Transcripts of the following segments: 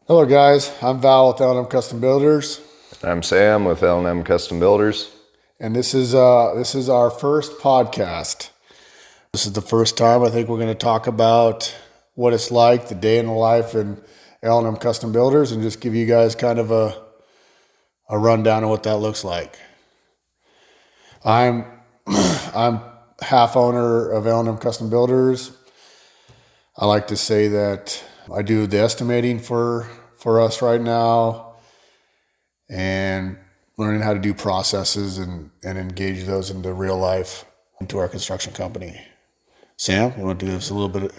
Hello guys, I'm Val with L&M Custom Builders, I'm Sam with L&M Custom Builders. and this is our first podcast. This is the first time I think we're going to talk about what it's like, the day in the life in L&M Custom Builders, and just give you guys kind of a rundown of what that looks like. I'm I'm half owner of L&M Custom Builders. I like to say that I do the estimating for us right now, and learning how to do processes and engage those into real life into our construction company. Sam, you want to give us a little bit?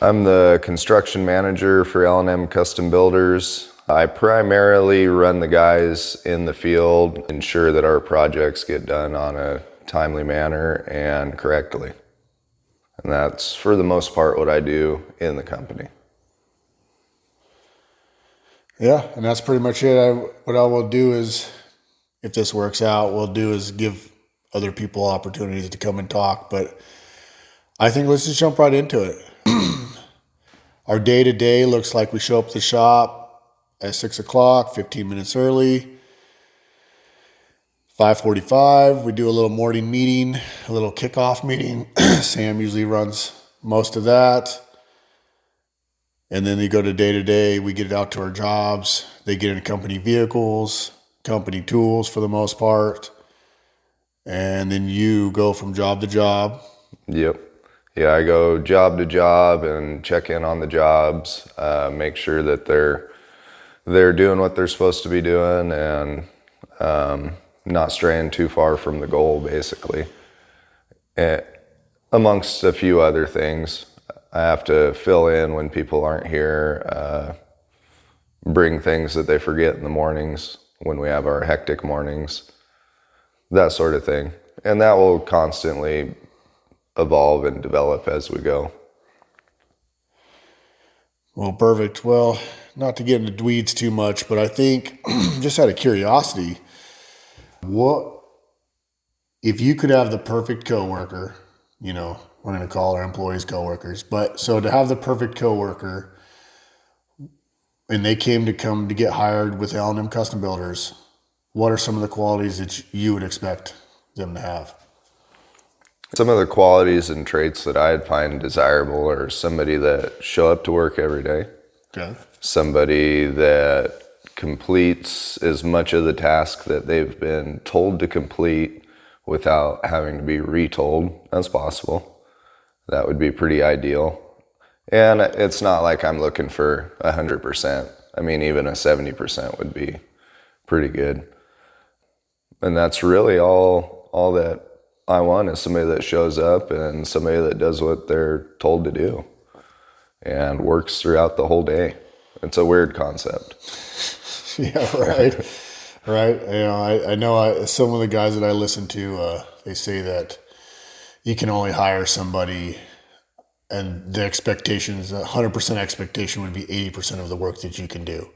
I'm the construction manager for L&M Custom Builders. I primarily run the guys in the field, ensure that our projects get done on a timely manner and correctly. And that's for the most part what I do in the company. Yeah, and that's pretty much it. What I will do is, if this works out, we'll do is give other people opportunities to come and talk. But I think let's just jump right into it. Our day-to-day looks like we show up at the shop at 6 o'clock, 15 minutes early. 5:45, we do a little morning meeting, a little kickoff meeting. Sam usually runs most of that. And then they go to day-to-day, we get it out to our jobs. They get in company vehicles, company tools for the most part. And then you go from job to job. Yep. Yeah, I go job to job and check in on the jobs, make sure that they're doing what they're supposed to be doing and not straying too far from the goal, basically. And amongst a few other things, I have to fill in when people aren't here, bring things that they forget in the mornings when we have our hectic mornings, that sort of thing. And that will constantly evolve and develop as we go. Well, perfect. Well, not to get into the weeds too much, but I think just out of curiosity, what if you could have the perfect coworker, we're going to call our employees coworkers, but so to have the perfect coworker and they come to get hired with L&M Custom Builders, what are some of the qualities that you would expect them to have? Some of the qualities and traits that I'd find desirable are somebody that show up to work every day. Okay. Somebody that completes as much of the task that they've been told to complete without having to be retold as possible. That would be pretty ideal. And it's not like I'm looking for 100%. I mean, even a 70% would be pretty good. And that's really all that I want, is somebody that shows up and somebody that does what they're told to do and works throughout the whole day. It's a weird concept. Yeah, right. Right. I know some of the guys that I listen to, they say that you can only hire somebody, and the expectations, 100% expectation would be 80% of the work that you can do.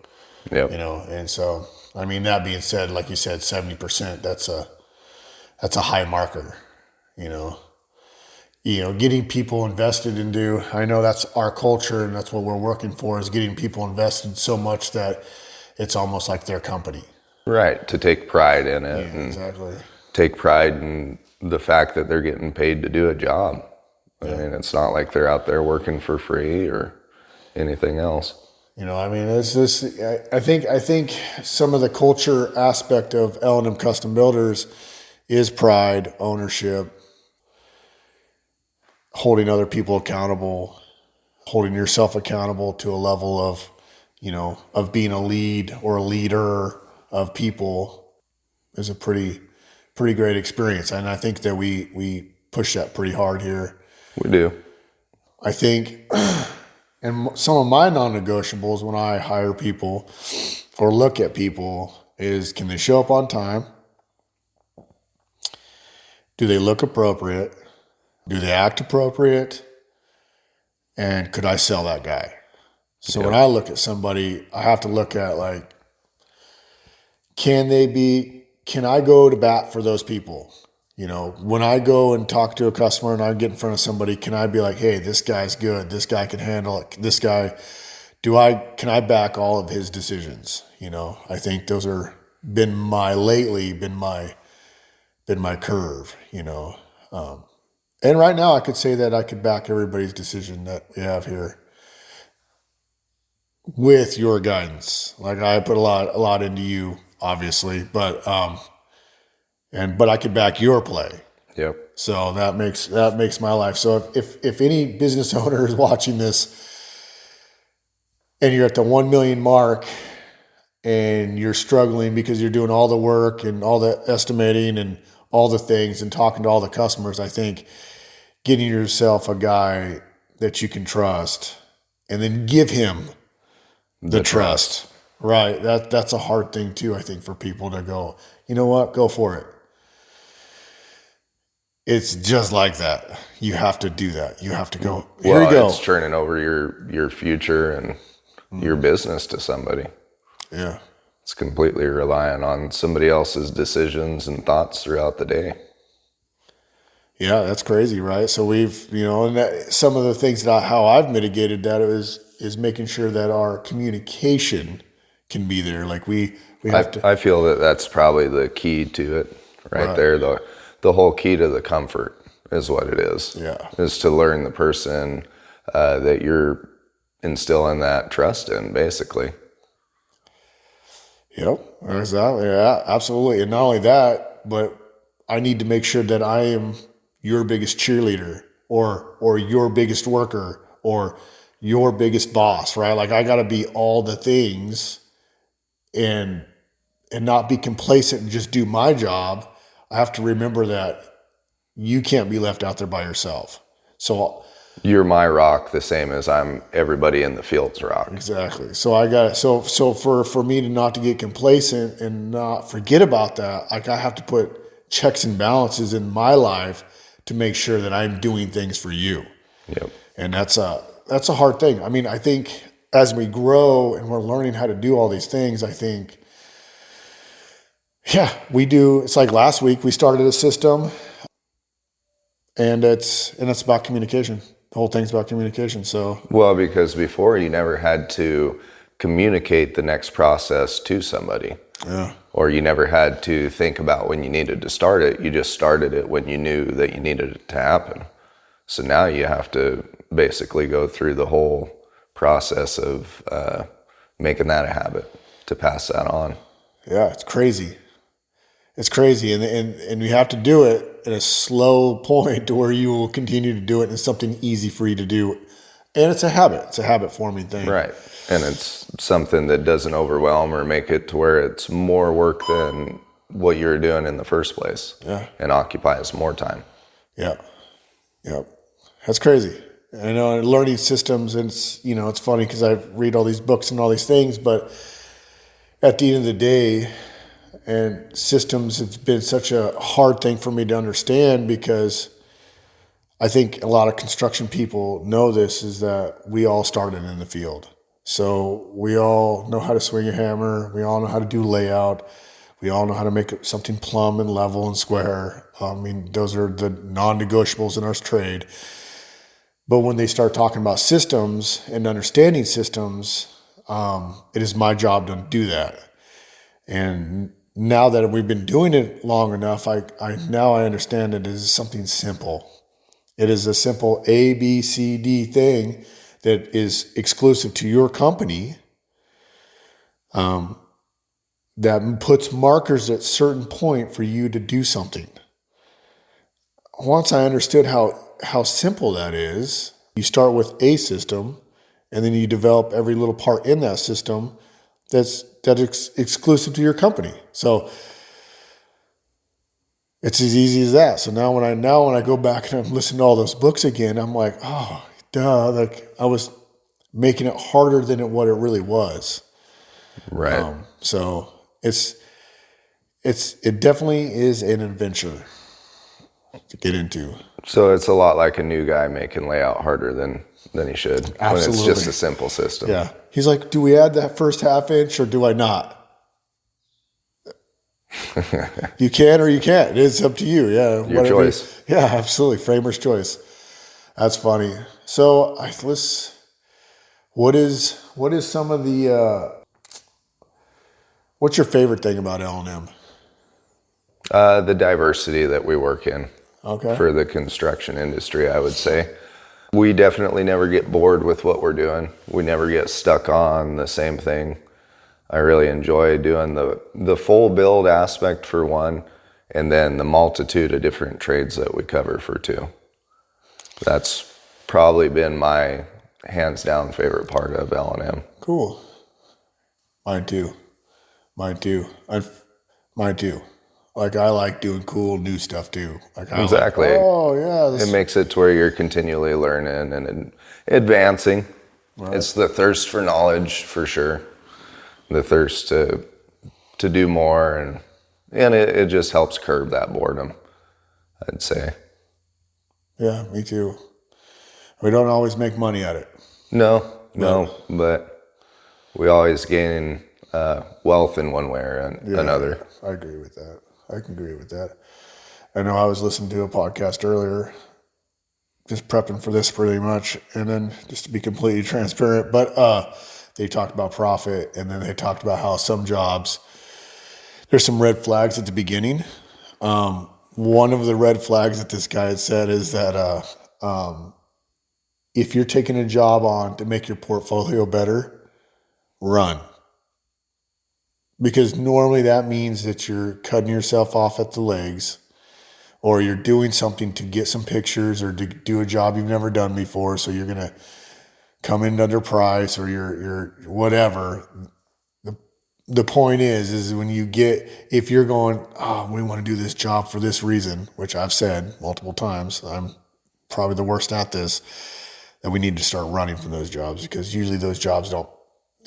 Yep. And so, I mean, that being said, like you said, 70%, that's a high marker, getting people invested into, I know that's our culture and that's what we're working for, is getting people invested so much that it's almost like their company. Right, to take pride in it. Yeah, exactly. Take pride in the fact that they're getting paid to do a job. Yeah. I mean, it's not like they're out there working for free or anything else. It's this. I think some of the culture aspect of L&M Custom Builders is pride, ownership, holding other people accountable, holding yourself accountable to a level of, of being a lead or a leader of people is a pretty great experience. And I think that we push that pretty hard here. We do. I think, and some of my non-negotiables when I hire people or look at people is, can they show up on time? Do they look appropriate? Do they act appropriate? And could I sell that guy? So when I look at somebody, I have to look at can I go to bat for those people? When I go and talk to a customer and I get in front of somebody, can I be like, hey, this guy's good. This guy can handle it. This guy can I back all of his decisions? I think those are been my curve, and right now I could say that I could back everybody's decision that we have here with your guidance. Like I put a lot into you, obviously, but I could back your play. Yep. So that makes my life. So if any business owner is watching this and you're at the 1 million mark and you're struggling because you're doing all the work and all the estimating and all the things and talking to all the customers, I think getting yourself a guy that you can trust and then give him the trust. Right. That's a hard thing too, I think, for people to go, you know what, go for it. It's just like that. You have to do that. You have to go, here you go. It's turning over your future and your business to somebody. Yeah. It's completely relying on somebody else's decisions and thoughts throughout the day. Yeah, that's crazy, right? So we've, and some of the things that how I've mitigated that is making sure that our communication can be there. Like we have to. I feel that that's probably the key to it right there. The whole key to the comfort is what it is. Yeah. Is to learn the person that you're instilling that trust in, basically. Yep, exactly. Yeah, absolutely. And not only that, but I need to make sure that I am your biggest cheerleader or your biggest worker or your biggest boss, right? Like I got to be all the things and not be complacent and just do my job. I have to remember that you can't be left out there by yourself. So you're my rock, the same as I'm everybody in the field's rock. Exactly. So I got so for me to not to get complacent and not forget about that, like I have to put checks and balances in my life to make sure that I'm doing things for you. Yep. And that's a hard thing. I mean, I think as we grow and we're learning how to do all these things, I think, yeah, we do. It's like last week we started a system, and it's about communication. The whole thing's about communication. So well, because before you never had to communicate the next process to somebody. Yeah. Or you never had to think about when you needed to start it. You just started it when you knew that you needed it to happen. So now you have to basically go through the whole process of making that a habit to pass that on. Yeah, it's crazy. It's crazy, and you have to do it at a slow point to where you will continue to do it, and it's something easy for you to do. And it's a habit. It's a habit-forming thing. Right. And it's something that doesn't overwhelm or make it to where it's more work than what you were doing in the first place. Yeah. And occupies more time. Yeah. Yep. That's crazy. I know, learning systems, and it's funny because I read all these books and all these things, but at the end of the day, and systems have been such a hard thing for me to understand because I think a lot of construction people know this, is that we all started in the field. So we all know how to swing a hammer. We all know how to do layout. We all know how to make something plumb and level and square. I mean, those are the non-negotiables in our trade. But when they start talking about systems and understanding systems, it is my job to do that. And now that we've been doing it long enough, I understand it is something simple. It is a simple A, B, C, D thing that is exclusive to your company, that puts markers at certain point for you to do something. Once I understood how simple that is, you start with a system, and then you develop every little part in that system that's exclusive to your company. So it's as easy as that. So now when I go back and I'm listening to all those books again, I'm like, oh, duh, like I was making it harder than what it really was. Right. So it definitely is an adventure to get into. So it's a lot like a new guy making layout harder than he should. Absolutely. When it's just a simple system. Yeah. He's like, do we add that first half inch or do I not? You can or you can't. It's up to you. Yeah. Your choice. Yeah, absolutely. Framer's choice. That's funny. So What is some of the what's your favorite thing about L&M? The diversity that we work in Okay. for the construction industry, I would say. We definitely never get bored with what we're doing. We never get stuck on the same thing. I really enjoy doing the full build aspect for one, and then the multitude of different trades that we cover for two. That's probably been my hands down favorite part of L&M. Cool. Mine too. Mine too. Mine too. Like I like doing cool new stuff too. Like I Exactly. Like, oh yeah. It makes it to where you're continually learning and advancing. Right. It's the thirst for knowledge for sure. The thirst to do more, and it just helps curb that boredom, I'd say. Yeah, me too. We don't always make money at it. No, but we always gain wealth in one way or another. I agree with that. I can agree with that. I know I was listening to a podcast earlier, just prepping for this pretty much, and then just to be completely transparent, but they talked about profit, and then they talked about how some jobs, there's some red flags at the beginning. One of the red flags that this guy had said is that if you're taking a job on to make your portfolio better, run. Because normally that means that you're cutting yourself off at the legs, or you're doing something to get some pictures or to do a job you've never done before. So you're going to come in under price, or you're whatever. The point is when you get, if you're going, we want to do this job for this reason, which I've said multiple times, I'm probably the worst at this, that we need to start running from those jobs, because usually those jobs don't,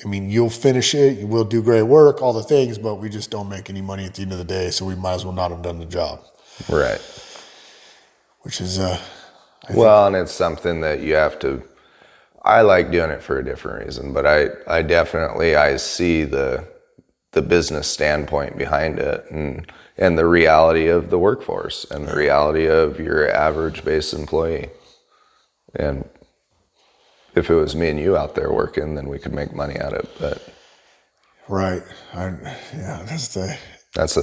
you'll finish it, you will do great work, all the things, but we just don't make any money at the end of the day, so we might as well not have done the job. Right. Which is, well, and it's something that you have to, I like doing it for a different reason, but I definitely, I see the business standpoint behind it, and the reality of the workforce and the reality of your average base employee. And if it was me and you out there working, then we could make money at it. But right. That's the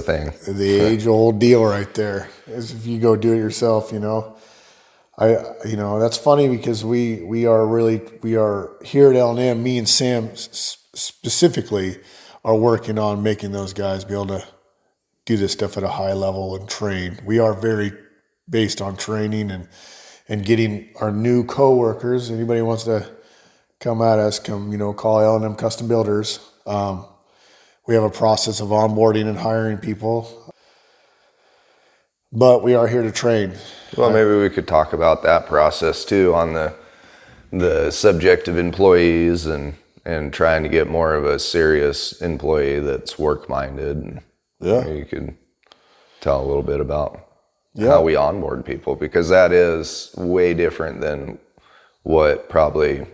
thing. The age-old deal right there is if you go do it yourself, that's funny, because we are here at L&M, me and Sam specifically are working on making those guys be able to do this stuff at a high level and train. We are very based on training and getting our new coworkers. Anybody wants to come at us, call L&M Custom Builders. We have a process of onboarding and hiring people, but we are here to train. Well, maybe we could talk about that process too, on the subject of employees and trying to get more of a serious employee that's work-minded. And you could tell a little bit about how we onboard people, because that is way different than what probably a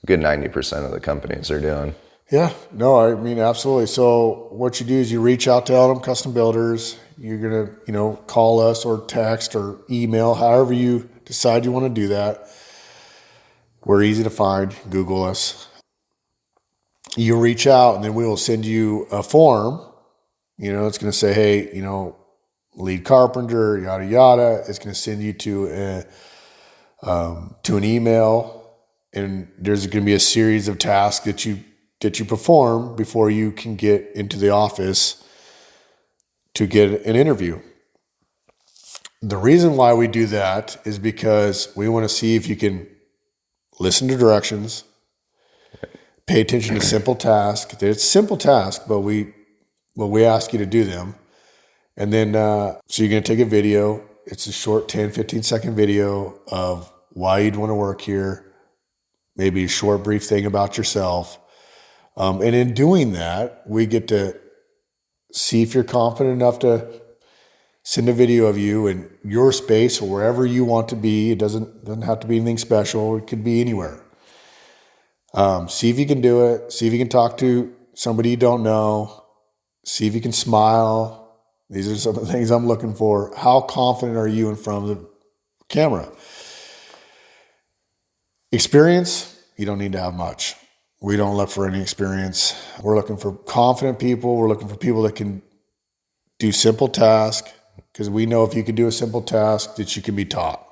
good 90% of the companies are doing. Yeah, no, absolutely. So what you do is you reach out to L&M Custom Builders. You're going to, call us or text or email, however you decide you want to do that. We're easy to find. Google us. You reach out, and then we will send you a form. It's going to say, hey, lead carpenter, yada, yada. It's going to send you to an email, and there's going to be a series of tasks that you perform before you can get into the office to get an interview. The reason why we do that is because we want to see if you can listen to directions, pay attention to simple tasks. It's simple tasks, but we ask you to do them. And then, so you're going to take a video. It's a short 10, 15 second video of why you'd want to work here, maybe a short, brief thing about yourself. And in doing that, we get to see if you're confident enough to send a video of you in your space or wherever you want to be. It doesn't have to be anything special. It could be anywhere. See if you can do it. See if you can talk to somebody you don't know. See if you can smile. These are some of the things I'm looking for. How confident are you in front of the camera? Experience, you don't need to have much. We don't look for any experience. We're looking for confident people. We're looking for people that can do simple tasks, because we know if you can do a simple task that you can be taught.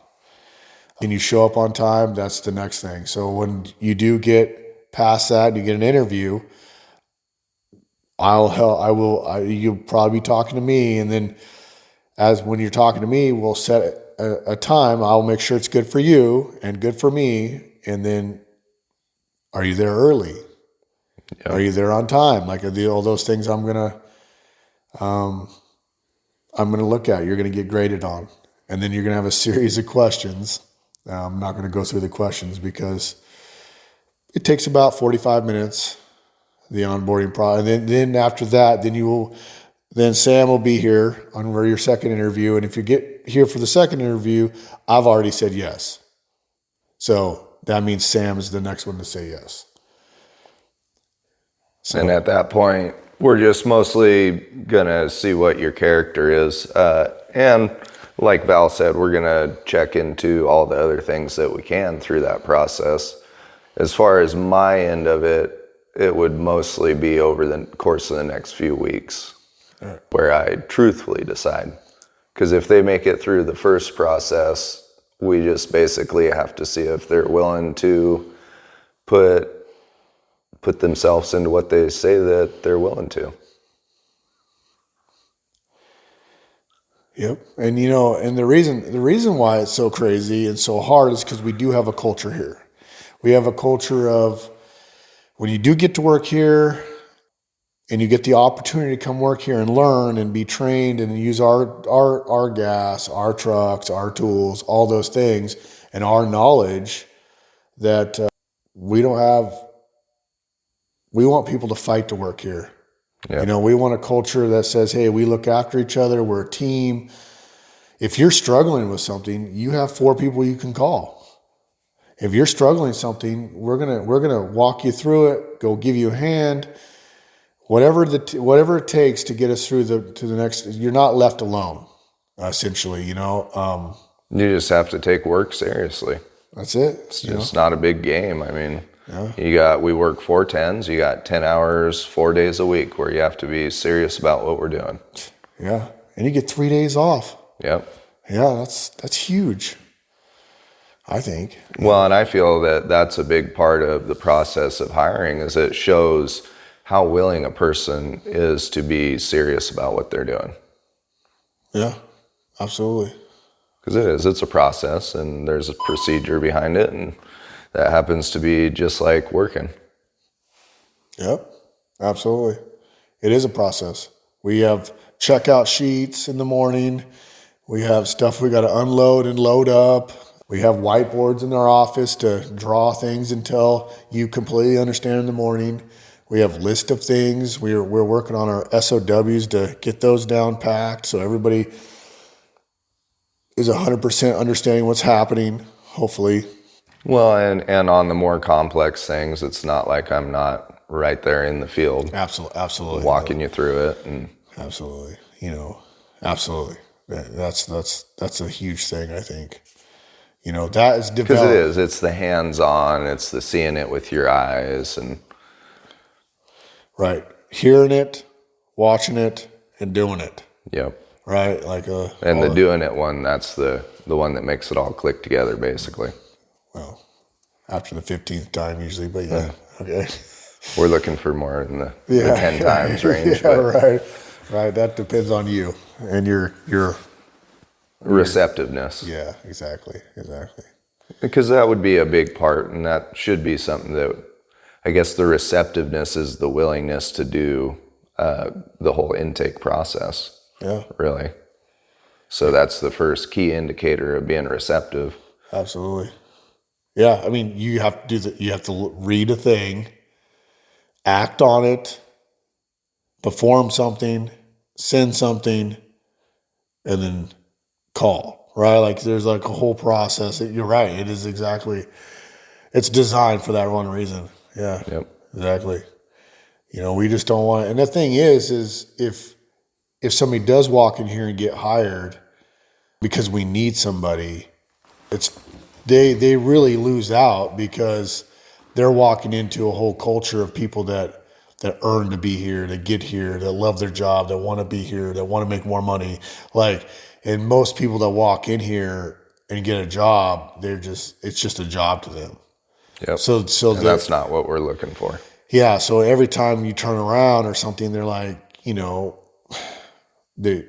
And you show up on time, that's the next thing. So when you do get past that and you get an interview, you'll probably be talking to me. And then when you're talking to me, we'll set a time. I'll make sure it's good for you and good for me. And then, are you there early? Yep. Are you there on time? Like all those things I'm gonna look at. You're gonna get graded on, and then you're gonna have a series of questions. I'm not gonna go through the questions because it takes about 45 minutes, the onboarding process. And then after that, then Sam will be here on your second interview. And if you get here for the second interview, I've already said yes. So that means Sam is the next one to say yes. So, and at that point, we're just mostly going to see what your character is. And like Val said, we're going to check into all the other things that we can through that process. As far as my end of it, it would mostly be over the course of the next few weeks, right, where I truthfully decide. Because if they make it through the first process, we just basically have to see if they're willing to put themselves into what they say that they're willing to. Yep. And and the reason why it's so crazy and so hard is because we do have a culture here. We have a culture of, when you do get to work here and you get the opportunity to come work here and learn and be trained and use our gas, our trucks, our tools, all those things, and our knowledge, that we want people to fight to work here. Yep. We want a culture that says, hey, we look after each other. We're a team. If you're struggling with something, you have 4 people you can call. If you're struggling with something, we're gonna walk you through it, go give you a hand, whatever it takes to get us through to the next. You're not left alone, essentially. You just have to take work seriously. That's it. It's just not a big game. I mean, we work 4 10s. You got 10 hours, 4 days a week where you have to be serious about what we're doing. Yeah, and you get 3 days off. Yep. Yeah, that's huge, I think. Well, and I feel that that's a big part of the process of hiring, is it shows how willing a person is to be serious about what they're doing. Yeah, absolutely. Because it's a process, and there's a procedure behind it, and that happens to be just like working. Yep, absolutely. It is a process. We have checkout sheets in the morning. We have stuff we got to unload and load up. We have whiteboards in our office to draw things until you completely understand in the morning. We have list of things. We're working on our SOWs to get those down packed so everybody is 100% understanding what's happening, hopefully. Well, and on the more complex things, it's not like I'm not right there in the field. Absolutely. Walking you through it. And absolutely. Absolutely. That's a huge thing, I think. That is developed. Because it is. It's the hands-on. It's the seeing it with your eyes. And right. Hearing it, watching it, and doing it. Yep. Right? And the doing it one, that's the one that makes it all click together, basically. Well, after the 15th time usually, but yeah. Okay. We're looking for more in the 10 times range. Yeah, right. That depends on you and your receptiveness. Yeah, exactly. Because that would be a big part, and that should be something that, I guess the receptiveness is the willingness to do the whole intake process. Yeah. Really. So that's the first key indicator of being receptive. Absolutely. Yeah, I mean, you have to you have to read a thing, act on it, perform something, send something, and then call, right? There's a whole process. You're right. It is exactly, it's designed for that one reason. Yeah. Yep. Exactly. We just don't want, and the thing is if somebody does walk in here and get hired because we need somebody, they really lose out because they're walking into a whole culture of people that earn to be here, that get here, that love their job, that want to be here, that want to make more money. Like, and most people that walk in here and get a job, it's just a job to them. Yep. So and that's not what we're looking for. Yeah. So every time you turn around or something, they're like, maybe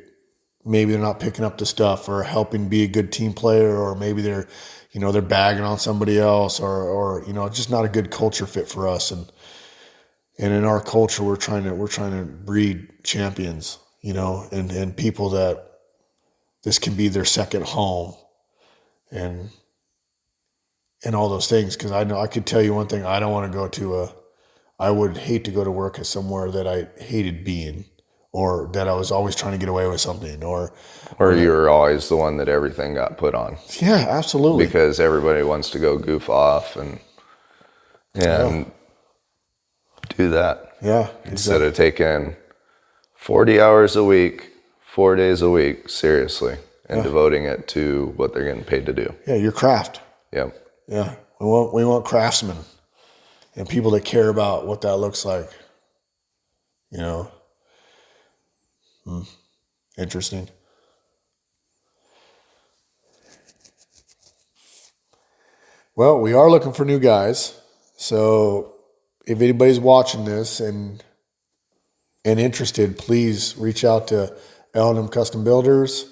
they're not picking up the stuff or helping be a good team player, or maybe they're bagging on somebody else, or just not a good culture fit for us. And in our culture, we're trying to breed champions, and people that this can be their second home, and all those things. Because I know I could tell you one thing: I don't want to go I would hate to go to work at somewhere that I hated being, or that I was always trying to get away with something, or you were always the one that everything got put on. Yeah, absolutely. Because everybody wants to go goof off and do that. Yeah. Instead of taking 40 hours a week, 4 days a week, seriously, and devoting it to what they're getting paid to do. Yeah, your craft. Yep. Yeah. We want craftsmen and people that care about what that looks like. Interesting. Well, we are looking for new guys. So if anybody's watching this and interested, please reach out to L&M Custom Builders.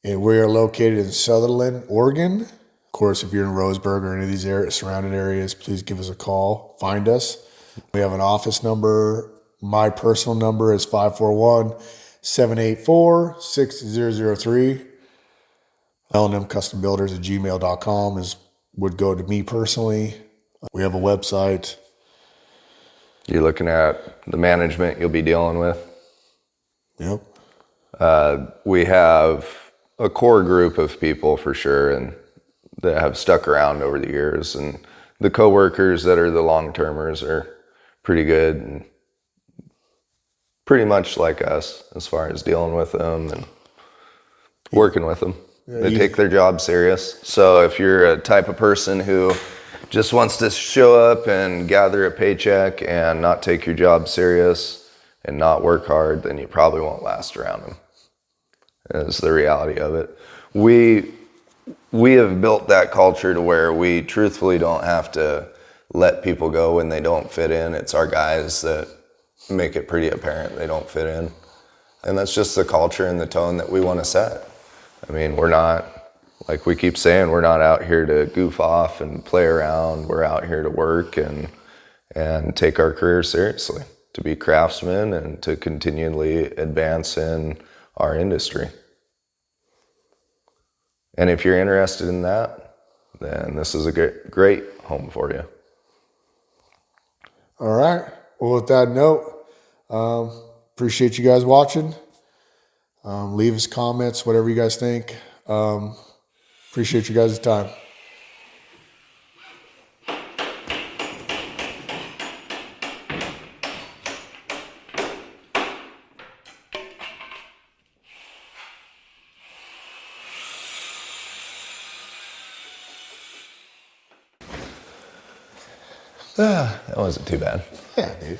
And we are located in Sutherland, Oregon. Of course, if you're in Roseburg or any of these surrounding areas, please give us a call. Find us. We have an office number. My personal number is 541-784-6003. L&M Custom Builders at gmail.com would go to me personally. We have a website. You're looking at the management you'll be dealing with. Yep. We have a core group of people for sure, and that have stuck around over the years, and the coworkers that are the long-termers are pretty good and pretty much like us as far as dealing with them and working with them. They take their job serious. So if you're a type of person who just wants to show up and gather a paycheck and not take your job serious and not work hard, then you probably won't last around them. Is the reality of it. We have built that culture to where we truthfully don't have to let people go when they don't fit in. It's our guys that make it pretty apparent they don't fit in. And that's just the culture and the tone that we want to set. I mean, we're not, like we keep saying, we're not out here to goof off and play around. We're out here to work and take our career seriously, to be craftsmen and to continually advance in our industry. And if you're interested in that, then this is a great home for you. All right. Well, with that note, appreciate you guys watching. Leave us comments, whatever you guys think. Appreciate you guys' time. That wasn't too bad. Yeah, dude.